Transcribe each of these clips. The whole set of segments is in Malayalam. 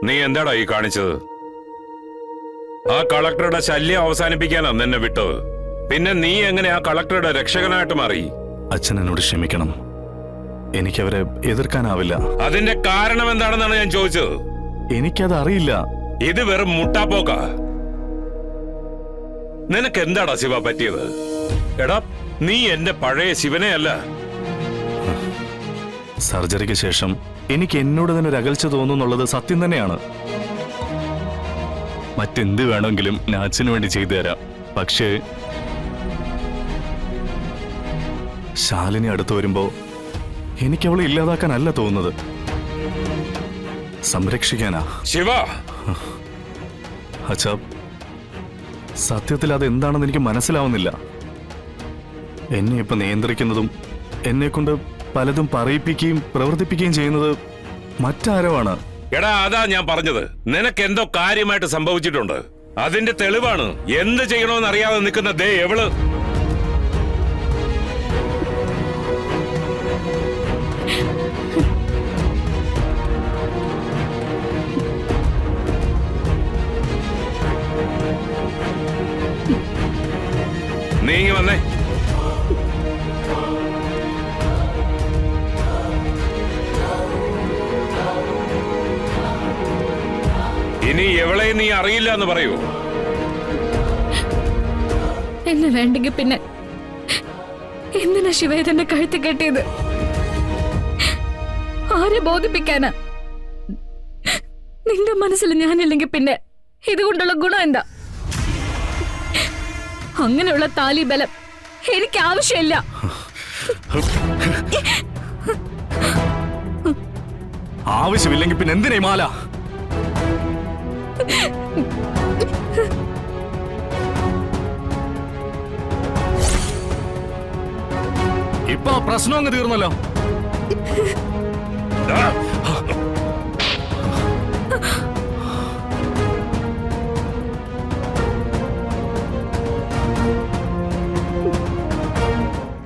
നീ എന്താടാ ഈ കാണിച്ചത്? ആ കളക്ടറുടെ ശല്യം അവസാനിപ്പിക്കാനാ നിന്നെ വിട്ടത്. പിന്നെ നീ എങ്ങനെ ആ കളക്ടറുടെ രക്ഷകനായിട്ട് മാറി? അച്ഛൻ എന്നോട് ക്ഷമിക്കണം. എനിക്കവരെ എതിർക്കാനാവില്ല. അതിന്റെ കാരണം എന്താണെന്നാണ് ഞാൻ ചോദിച്ചത്. എനിക്കത് അറിയില്ല. ഇത് വെറും മുട്ടാപ്പോക്കാ. നിനക്ക് എന്താടാ ശിവ പറ്റിയത്? എടാ, നീ എന്റെ പഴയ ശിവനെ അല്ല. സർജറിക്ക് ശേഷം എനിക്ക് എന്നോട് തന്നെ ഒരു അകൽച്ച തോന്നുന്നുള്ളത് സത്യം തന്നെയാണ്. മറ്റെന്ത് വേണമെങ്കിലും ഞാൻ അച്ഛന് വേണ്ടി ചെയ്തു തരാം. പക്ഷേ ശാലിനി അടുത്ത് വരുമ്പോ എനിക്ക് അവളെ ഇല്ലാതാക്കാനല്ല തോന്നുന്നത്, സംരക്ഷിക്കാനാ. ശിവ, അച്ഛാ, സത്യത്തിൽ അതെന്താണെന്ന് എനിക്ക് മനസ്സിലാവുന്നില്ല. എന്നെ ഇപ്പൊ നിയന്ത്രിക്കുന്നതും എന്നെ കൊണ്ട് പലതും പറയിപ്പിക്കുകയും പ്രവർത്തിപ്പിക്കുകയും ചെയ്യുന്നത് മറ്റാരവാണ്. എടാ, അതാ ഞാൻ പറഞ്ഞത്. നിനക്ക് എന്തോ കാര്യമായിട്ട് സംഭവിച്ചിട്ടുണ്ട്. അതിന്റെ തെളിവാണ് എന്ത് ചെയ്യണമെന്ന് അറിയാതെ നിൽക്കുന്ന ദേ എവള്. നീ ഇങ്ങ് വന്നേ. ഇനി എവളെ നീ അറിയില്ല എന്ന് പറയൂ. എന്നെ വേണ്ടെങ്കിൽ പിന്നെ എന്തിനാ ശിവയെ തന്നെ കഴുത്തി കെട്ടിയത്? ആരെ ബോധിപ്പിക്കാനാ? നിന്റെ മനസ്സിൽ ഞാനില്ലെങ്കിൽ പിന്നെ ഇതുകൊണ്ടുള്ള ഗുണം എന്താ? അങ്ങനെയുള്ള താലി ബലം എനിക്ക് ആവശ്യമില്ല. ആവശ്യമില്ലെങ്കിൽ പിന്നെ എന്തിനാ മാല? ഇപ്പൊ പ്രശ്നം അങ്ങ് തീർന്നല്ലോ.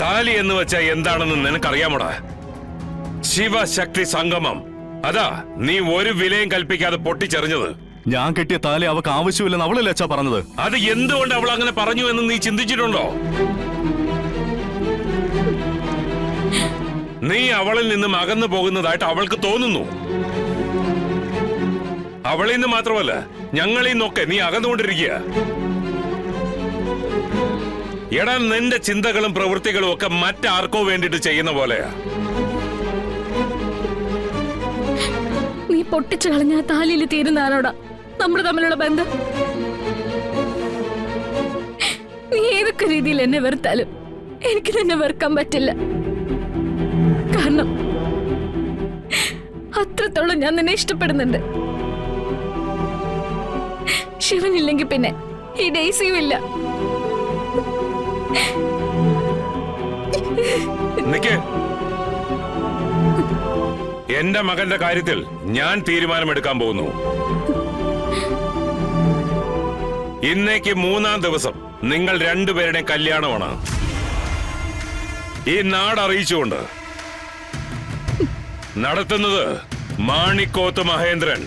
താലി എന്ന് വെച്ചാ എന്താണെന്ന് നിനക്കറിയാമോടാ? ശിവശക്തി സംഗമം. അതാ നീ ഒരു വിലയും കൽപ്പിക്കാതെ പൊട്ടിച്ചെറിഞ്ഞത്. ഞാൻ കെട്ടിയ താലി അവക്ക് ആവശ്യമില്ലെന്ന് അവളല്ലേ അച്ഛാ പറഞ്ഞത്? അത് എന്തുകൊണ്ട് അവൾ അങ്ങനെ പറഞ്ഞു എന്ന് നീ ചിന്തിച്ചിട്ടുണ്ടോ? നീ അവളിൽ നിന്നും അകന്നു പോകുന്നതായിട്ട് അവൾക്ക് തോന്നുന്നു. അവളിൽ നിന്ന് മാത്രമല്ല, ഞങ്ങളിൽ നിന്നൊക്കെ നീ അകന്നുകൊണ്ടിരിക്കുക. എടാ, നിന്റെ ചിന്തകളും പ്രവൃത്തികളും ഒക്കെ മറ്റാർക്കോ വേണ്ടിട്ട് ചെയ്യുന്ന പോലെയാ. നീ പൊട്ടിച്ചു കളഞ്ഞ താലിയിൽ തീരുന്നതാണോടാ നമ്മൾ തമ്മിലുള്ള ബന്ധം? നീ ഏതൊക്കെ രീതിയിൽ എന്നെ വെറുത്താലും എനിക്ക് നിന്നെ വെറുക്കാൻ പറ്റില്ല. കാരണം അത്രത്തോളം ഞാൻ നിന്നെ ഇഷ്ടപ്പെടുന്നുണ്ട്. ശിവനില്ലെങ്കിൽ പിന്നെ ഈ ഡേയ്സിയും ഇല്ല. എന്റെ മകന്റെ കാര്യത്തിൽ ഞാൻ തീരുമാനമെടുക്കാൻ പോകുന്നു. ഇന്നേക്ക് 3-ാം ദിവസം നിങ്ങൾ രണ്ടുപേരുടെയും കല്യാണമാണ്. ഈ നാട് അറിയിച്ചുകൊണ്ട് നടത്തുന്നത് മാണിക്കോത്ത് മഹേന്ദ്രൻ.